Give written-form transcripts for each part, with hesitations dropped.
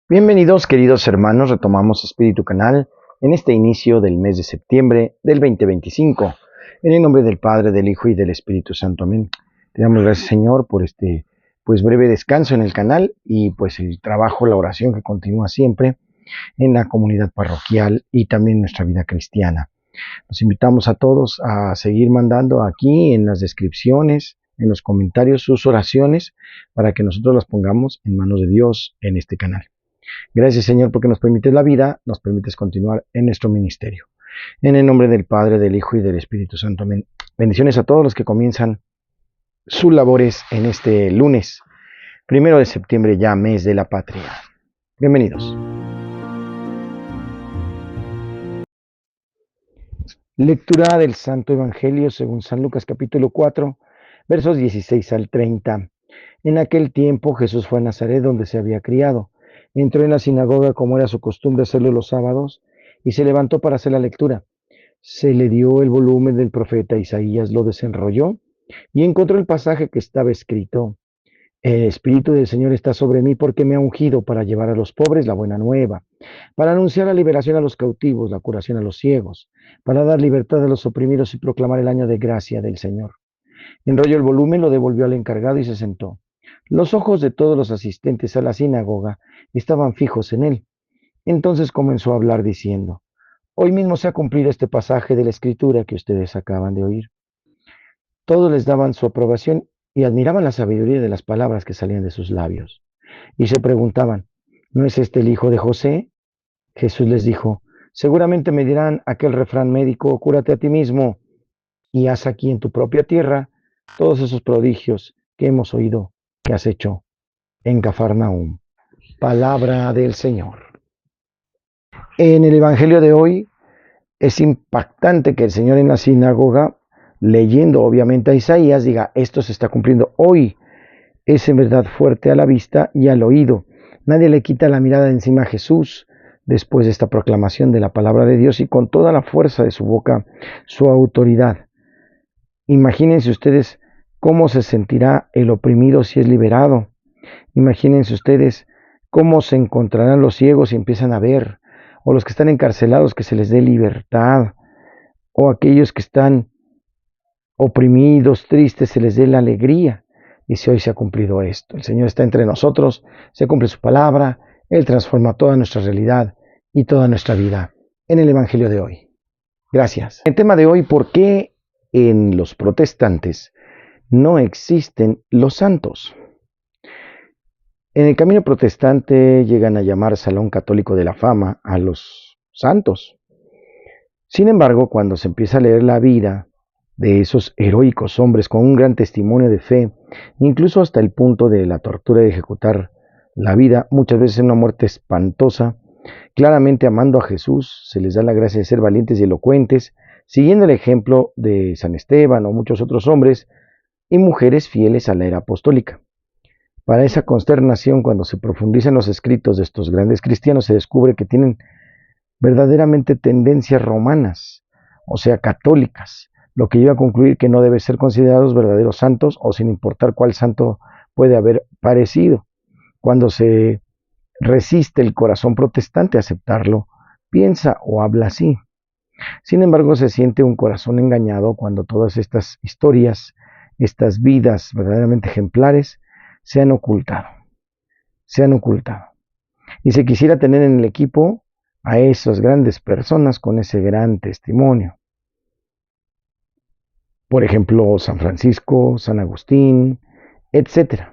Bienvenidos, queridos hermanos, retomamos Espíritu Canal en este inicio del mes de septiembre del 2025. En el nombre del Padre, del Hijo y del Espíritu Santo. Amén. Te damos gracias, Señor, por este breve descanso en el canal y el trabajo, la oración que continúa siempre en la comunidad parroquial y también en nuestra vida cristiana. Los invitamos a todos a seguir mandando aquí en las descripciones, en los comentarios, sus oraciones para que nosotros las pongamos en manos de Dios en este canal. Gracias, Señor, porque nos permites la vida, nos permites continuar en nuestro ministerio. En el nombre del Padre, del Hijo y del Espíritu Santo. Amén. Bendiciones a todos los que comienzan sus labores en este lunes, 1 de septiembre, ya mes de la patria. Bienvenidos. Lectura del Santo Evangelio según San Lucas capítulo 4, versos 16 al 30. En aquel tiempo Jesús fue a Nazaret, donde se había criado. Entró en la sinagoga, como era su costumbre hacerlo los sábados, y se levantó para hacer la lectura. Se le dio el volumen del profeta Isaías, lo desenrolló y encontró el pasaje que estaba escrito: El Espíritu del Señor está sobre mí, porque me ha ungido para llevar a los pobres la buena nueva, para anunciar la liberación a los cautivos, la curación a los ciegos, para dar libertad a los oprimidos y proclamar el año de gracia del Señor. Enrolló el volumen, lo devolvió al encargado y se sentó. Los ojos de todos los asistentes a la sinagoga estaban fijos en él. Entonces comenzó a hablar diciendo: Hoy mismo se ha cumplido este pasaje de la Escritura que ustedes acaban de oír. Todos les daban su aprobación y admiraban la sabiduría de las palabras que salían de sus labios. Y se preguntaban: ¿no es este el hijo de José? Jesús les dijo: seguramente me dirán aquel refrán médico: cúrate a ti mismo y haz aquí en tu propia tierra todos esos prodigios que hemos oído que has hecho en Cafarnaúm. Palabra del Señor. En el Evangelio de hoy es impactante que el Señor en la sinagoga, leyendo obviamente a Isaías, diga: esto se está cumpliendo hoy. Es en verdad fuerte a la vista y al oído. Nadie le quita la mirada de encima a Jesús después de esta proclamación de la palabra de Dios y con toda la fuerza de su boca, su autoridad. Imagínense ustedes cómo se sentirá el oprimido si es liberado. Imagínense ustedes cómo se encontrarán los ciegos si empiezan a ver, o los que están encarcelados que se les dé libertad, o aquellos que están oprimidos, tristes, se les dé la alegría. Y si hoy se ha cumplido esto, el Señor está entre nosotros, se cumple su palabra, Él transforma toda nuestra realidad y toda nuestra vida en el Evangelio de hoy. Gracias. El tema de hoy: ¿por qué en los protestantes no existen los santos? En el camino protestante llegan a llamar Salón Católico de la Fama a los santos. Sin embargo, cuando se empieza a leer la vida de esos heroicos hombres con un gran testimonio de fe, incluso hasta el punto de la tortura y ejecutar la vida, muchas veces en una muerte espantosa, claramente amando a Jesús, se les da la gracia de ser valientes y elocuentes, siguiendo el ejemplo de San Esteban o muchos otros hombres y mujeres fieles a la era apostólica. Para esa consternación, cuando se profundizan los escritos de estos grandes cristianos, se descubre que tienen verdaderamente tendencias romanas, o sea, católicas, lo que lleva a concluir que no deben ser considerados verdaderos santos, o sin importar cuál santo puede haber parecido. Cuando se resiste el corazón protestante a aceptarlo, piensa o habla así. Sin embargo, se siente un corazón engañado cuando todas estas historias, estas vidas verdaderamente ejemplares, se han ocultado. Y se quisiera tener en el equipo a esas grandes personas con ese gran testimonio. Por ejemplo, San Francisco, San Agustín, etc.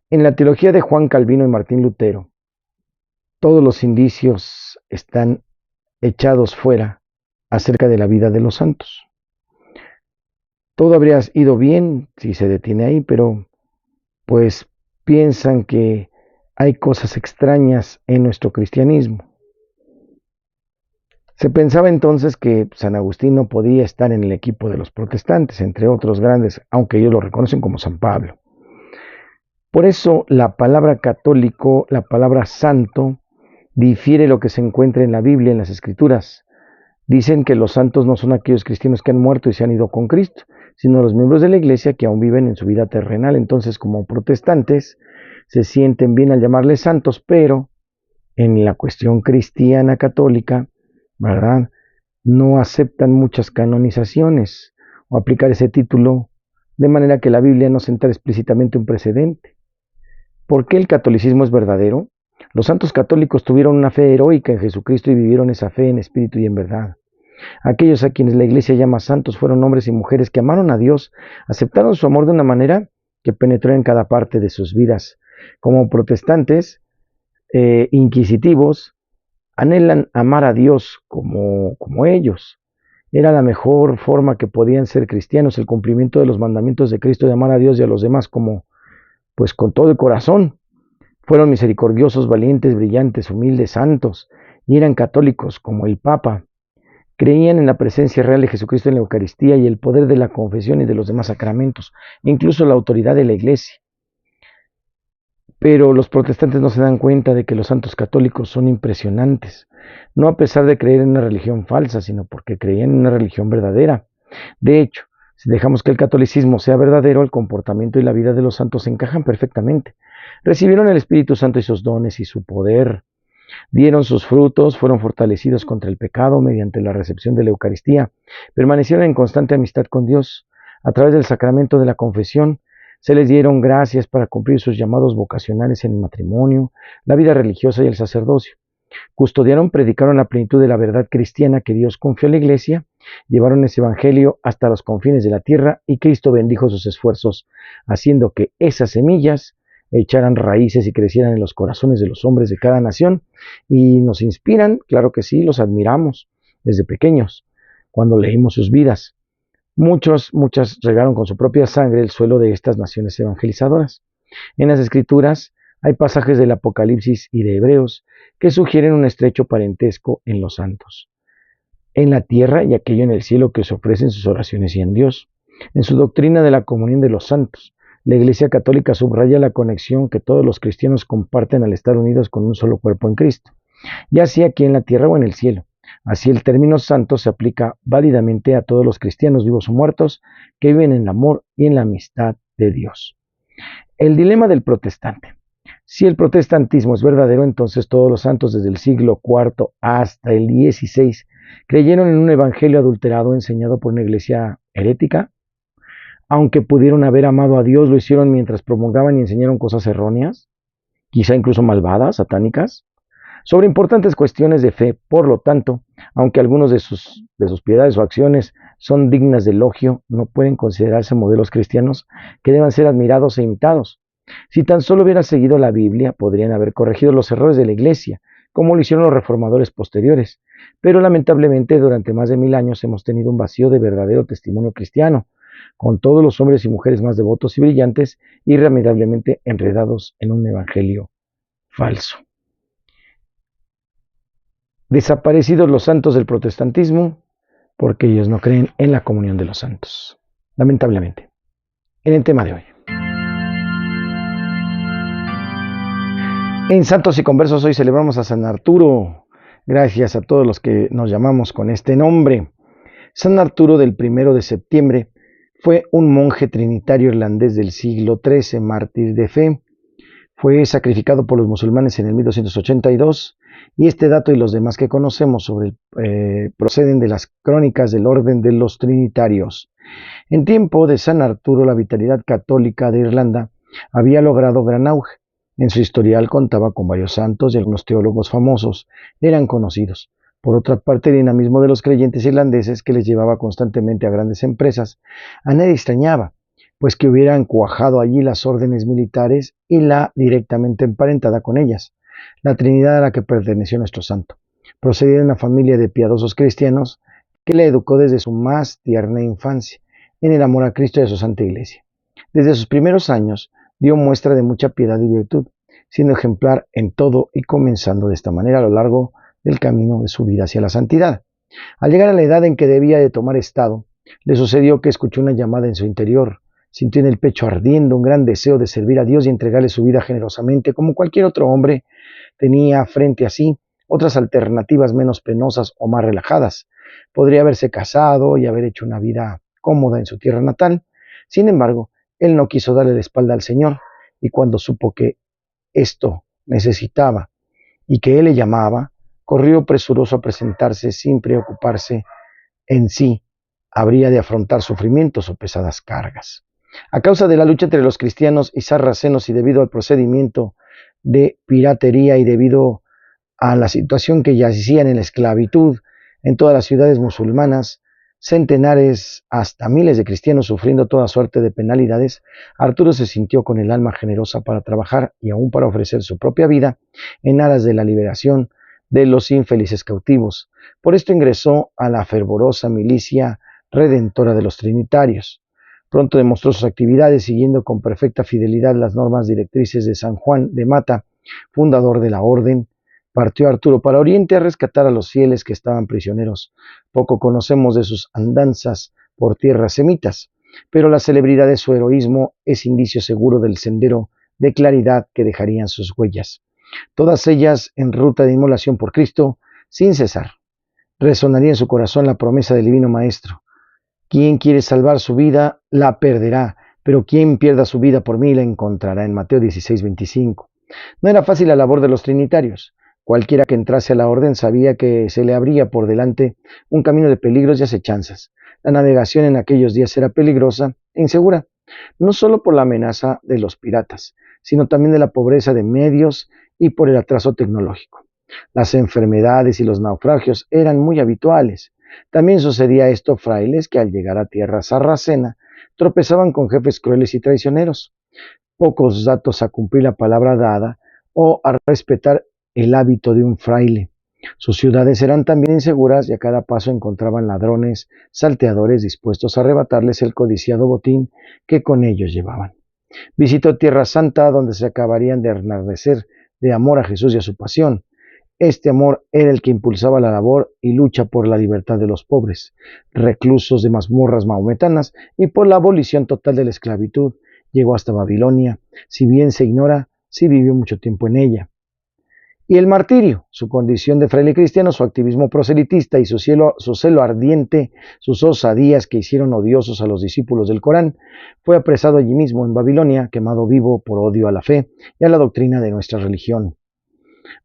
En la teología de Juan Calvino y Martín Lutero, todos los indicios están echados fuera acerca de la vida de los santos. Todo habría ido bien si se detiene ahí, pero pues piensan que hay cosas extrañas en nuestro cristianismo. Se pensaba entonces que San Agustín no podía estar en el equipo de los protestantes, entre otros grandes, aunque ellos lo reconocen como San Pablo. Por eso la palabra católico, la palabra santo, difiere lo que se encuentra en la Biblia, en las Escrituras. Dicen que los santos no son aquellos cristianos que han muerto y se han ido con Cristo, sino los miembros de la iglesia que aún viven en su vida terrenal. Entonces, como protestantes, se sienten bien al llamarles santos, pero en la cuestión cristiana católica, ¿verdad? No aceptan muchas canonizaciones o aplicar ese título, de manera que la Biblia no senta explícitamente un precedente. ¿Por qué el catolicismo es verdadero? Los santos católicos tuvieron una fe heroica en Jesucristo y vivieron esa fe en espíritu y en verdad. Aquellos a quienes la Iglesia llama santos fueron hombres y mujeres que amaron a Dios, aceptaron su amor de una manera que penetró en cada parte de sus vidas. Como protestantes inquisitivos, anhelan amar a Dios como ellos. Era la mejor forma que podían ser cristianos, el cumplimiento de los mandamientos de Cristo de amar a Dios y a los demás pues con todo el corazón. Fueron misericordiosos, valientes, brillantes, humildes, santos, y eran católicos como el Papa. Creían en la presencia real de Jesucristo en la Eucaristía y el poder de la confesión y de los demás sacramentos, incluso la autoridad de la Iglesia. Pero los protestantes no se dan cuenta de que los santos católicos son impresionantes, no a pesar de creer en una religión falsa, sino porque creían en una religión verdadera. De hecho, si dejamos que el catolicismo sea verdadero, el comportamiento y la vida de los santos encajan perfectamente. Recibieron el Espíritu Santo y sus dones y su poder. Dieron sus frutos, fueron fortalecidos contra el pecado mediante la recepción de la Eucaristía. Permanecieron en constante amistad con Dios. A través del sacramento de la confesión, se les dieron gracias para cumplir sus llamados vocacionales en el matrimonio, la vida religiosa y el sacerdocio. Custodiaron, predicaron la plenitud de la verdad cristiana que Dios confió a la Iglesia, llevaron ese evangelio hasta los confines de la tierra y Cristo bendijo sus esfuerzos, haciendo que esas semillas echaran raíces y crecieran en los corazones de los hombres de cada nación y nos inspiran, claro que sí, los admiramos desde pequeños, cuando leímos sus vidas. Muchas regaron con su propia sangre el suelo de estas naciones evangelizadoras. En las Escrituras hay pasajes del Apocalipsis y de Hebreos que sugieren un estrecho parentesco en los santos, en la tierra y aquello en el cielo que se ofrecen sus oraciones y en Dios. En su doctrina de la comunión de los santos, la Iglesia Católica subraya la conexión que todos los cristianos comparten al estar unidos con un solo cuerpo en Cristo, ya sea aquí en la tierra o en el cielo. Así el término santo se aplica válidamente a todos los cristianos vivos o muertos que viven en el amor y en la amistad de Dios. El dilema del protestante. Si el protestantismo es verdadero, entonces todos los santos desde el siglo IV hasta el XVI creyeron en un evangelio adulterado enseñado por una iglesia herética. Aunque pudieron haber amado a Dios, lo hicieron mientras promulgaban y enseñaron cosas erróneas, quizá incluso malvadas, satánicas, sobre importantes cuestiones de fe. Por lo tanto, aunque algunos de sus piedades o acciones son dignas de elogio, no pueden considerarse modelos cristianos que deban ser admirados e imitados. Si tan solo hubieran seguido la Biblia, podrían haber corregido los errores de la Iglesia, como lo hicieron los reformadores posteriores. Pero lamentablemente, durante más de 1000 años hemos tenido un vacío de verdadero testimonio cristiano, con todos los hombres y mujeres más devotos y brillantes, irremediablemente enredados en un evangelio falso. Desaparecidos los santos del protestantismo, porque ellos no creen en la comunión de los santos. Lamentablemente. En el tema de hoy. En Santos y Conversos hoy celebramos a San Arturo. Gracias a todos los que nos llamamos con este nombre. San Arturo del 1 de septiembre fue un monje trinitario irlandés del siglo XIII, mártir de fe. Fue sacrificado por los musulmanes en el 1282 y este dato y los demás que conocemos proceden de las crónicas del orden de los trinitarios. En tiempo de San Arturo, la vitalidad católica de Irlanda había logrado gran auge. En su historial contaba con varios santos y algunos teólogos famosos eran conocidos. Por otra parte, el dinamismo de los creyentes irlandeses, que les llevaba constantemente a grandes empresas, a nadie extrañaba, pues que hubieran cuajado allí las órdenes militares y la directamente emparentada con ellas, la Trinidad a la que perteneció nuestro santo. Procedía de una familia de piadosos cristianos que le educó desde su más tierna infancia en el amor a Cristo y a su santa Iglesia. Desde sus primeros años dio muestra de mucha piedad y virtud, siendo ejemplar en todo y comenzando de esta manera a lo largo del camino de su vida hacia la santidad. Al llegar a la edad en que debía de tomar estado, le sucedió que escuchó una llamada en su interior. Sintió en el pecho ardiendo un gran deseo de servir a Dios y entregarle su vida generosamente, como cualquier otro hombre. Tenía frente a sí otras alternativas menos penosas o más relajadas. Podría haberse casado y haber hecho una vida cómoda en su tierra natal. Sin embargo, él no quiso darle la espalda al Señor, y cuando supo que esto necesitaba y que él le llamaba, corrió presuroso a presentarse sin preocuparse en sí habría de afrontar sufrimientos o pesadas cargas. A causa de la lucha entre los cristianos y sarracenos y debido al procedimiento de piratería y debido a la situación que yacían en la esclavitud en todas las ciudades musulmanas, centenares hasta miles de cristianos sufriendo toda suerte de penalidades, Arturo se sintió con el alma generosa para trabajar y aún para ofrecer su propia vida en aras de la liberación de los infelices cautivos. Por esto ingresó a la fervorosa milicia redentora de los trinitarios. Pronto demostró sus actividades siguiendo con perfecta fidelidad las normas directrices de San Juan de Mata, fundador de la orden. Partió Arturo para Oriente a rescatar a los fieles que estaban prisioneros. Poco conocemos de sus andanzas por tierras semitas, pero la celebridad de su heroísmo es indicio seguro del sendero de claridad que dejarían sus huellas, todas ellas en ruta de inmolación por Cristo, sin cesar. Resonaría en su corazón la promesa del Divino Maestro: quien quiere salvar su vida, la perderá, pero quien pierda su vida por mí, la encontrará, en Mateo 16:25. No era fácil la labor de los trinitarios. Cualquiera que entrase a la orden sabía que se le abría por delante un camino de peligros y acechanzas. La navegación en aquellos días era peligrosa e insegura, no solo por la amenaza de los piratas, sino también de la pobreza de medios y por el atraso tecnológico. Las enfermedades y los naufragios eran muy habituales. También sucedía esto a frailes que al llegar a tierra sarracena tropezaban con jefes crueles y traicioneros, pocos datos a cumplir la palabra dada o a respetar el hábito de un fraile. Sus ciudades eran también inseguras y a cada paso encontraban ladrones, salteadores dispuestos a arrebatarles el codiciado botín que con ellos llevaban. Visitó Tierra Santa, donde se acabarían de enardecer de amor a Jesús y a su pasión. Este amor era el que impulsaba la labor y lucha por la libertad de los pobres, reclusos de mazmorras mahometanas y por la abolición total de la esclavitud. Llegó hasta Babilonia, si bien se ignora si vivió mucho tiempo en ella. Y el martirio, su condición de fraile cristiano, su activismo proselitista y su celo ardiente, sus osadías que hicieron odiosos a los discípulos del Corán, fue apresado allí mismo en Babilonia, quemado vivo por odio a la fe y a la doctrina de nuestra religión.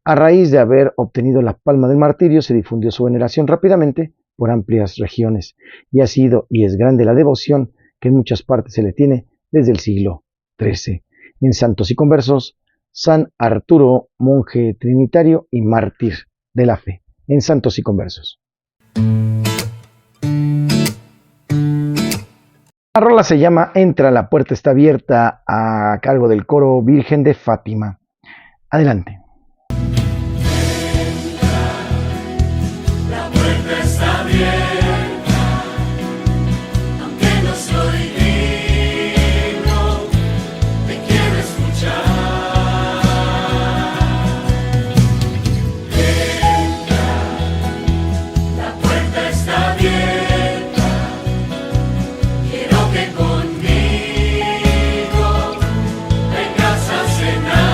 A raíz de haber obtenido la palma del martirio, se difundió su veneración rápidamente por amplias regiones, y ha sido y es grande la devoción que en muchas partes se le tiene desde el siglo XIII. En Santos y Conversos, San Arturo, monje trinitario y mártir de la fe, en Santos y Conversos. La rola se llama Entra, la puerta está abierta, a cargo del coro Virgen de Fátima. Adelante. La puerta está abierta, aunque no soy digno, te quiero escuchar. La puerta está abierta, quiero que conmigo vengas a cenar.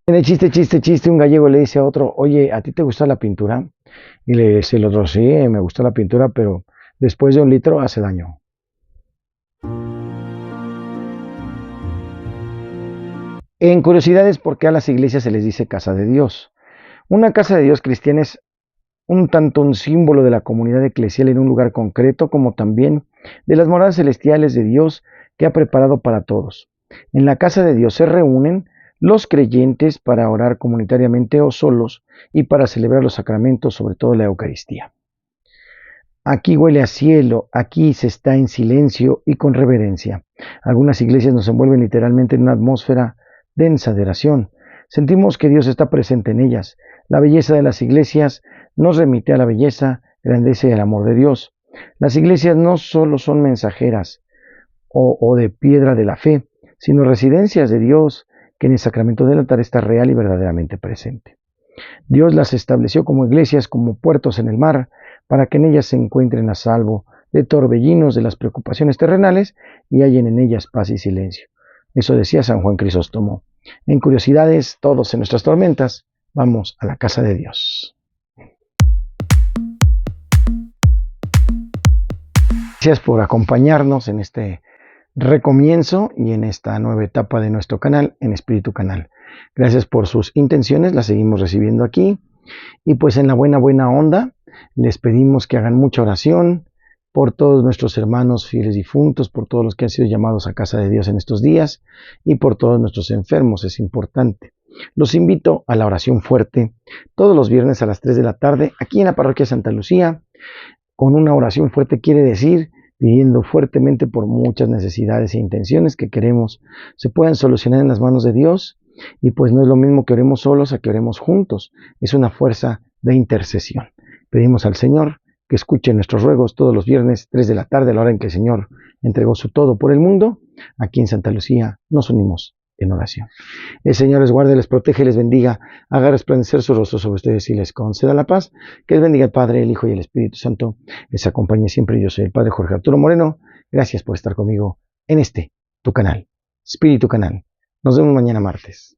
En el chiste, un gallego le dice a otro: oye, ¿a ti te gusta la pintura? Y le dice el otro: sí, me gusta la pintura, pero después de 1 litro hace daño. En curiosidades, ¿por qué a las iglesias se les dice casa de Dios? Una casa de Dios cristiana es un tanto un símbolo de la comunidad eclesial en un lugar concreto, como también de las moradas celestiales de Dios que ha preparado para todos. En la casa de Dios se reúnen los creyentes para orar comunitariamente o solos y para celebrar los sacramentos, sobre todo la Eucaristía. Aquí huele a cielo, aquí se está en silencio y con reverencia. Algunas iglesias nos envuelven literalmente en una atmósfera densa de oración. Sentimos que Dios está presente en ellas. La belleza de las iglesias nos remite a la belleza, grandeza y el amor de Dios. Las iglesias no solo son mensajeras o de piedra de la fe, sino residencias de Dios, que en el sacramento del altar está real y verdaderamente presente. Dios las estableció como iglesias, como puertos en el mar, para que en ellas se encuentren a salvo de torbellinos de las preocupaciones terrenales y hallen en ellas paz y silencio. Eso decía San Juan Crisóstomo. En curiosidades, todos en nuestras tormentas, vamos a la casa de Dios. Gracias por acompañarnos en este recomienzo y en esta nueva etapa de nuestro canal, en Espíritu Canal. Gracias por sus intenciones, las seguimos recibiendo aquí. Y pues en la buena onda, les pedimos que hagan mucha oración por todos nuestros hermanos fieles difuntos, por todos los que han sido llamados a casa de Dios en estos días y por todos nuestros enfermos, es importante. Los invito a la oración fuerte todos los viernes a las 3 de la tarde aquí en la parroquia Santa Lucía. Con una oración fuerte quiere decir pidiendo fuertemente por muchas necesidades e intenciones que queremos se puedan solucionar en las manos de Dios. Y pues no es lo mismo que oremos solos a que oremos juntos, es una fuerza de intercesión. Pedimos al Señor que escuche nuestros ruegos todos los viernes, 3 de la tarde, a la hora en que el Señor entregó su todo por el mundo. Aquí en Santa Lucía nos unimos en oración. El Señor les guarde, les protege, les bendiga, haga resplandecer su rostro sobre ustedes y les conceda la paz. Que les bendiga el Padre, el Hijo y el Espíritu Santo. Les acompañe siempre. Yo soy el Padre Jorge Arturo Moreno. Gracias por estar conmigo en tu canal, Espíritu Canal. Nos vemos mañana martes.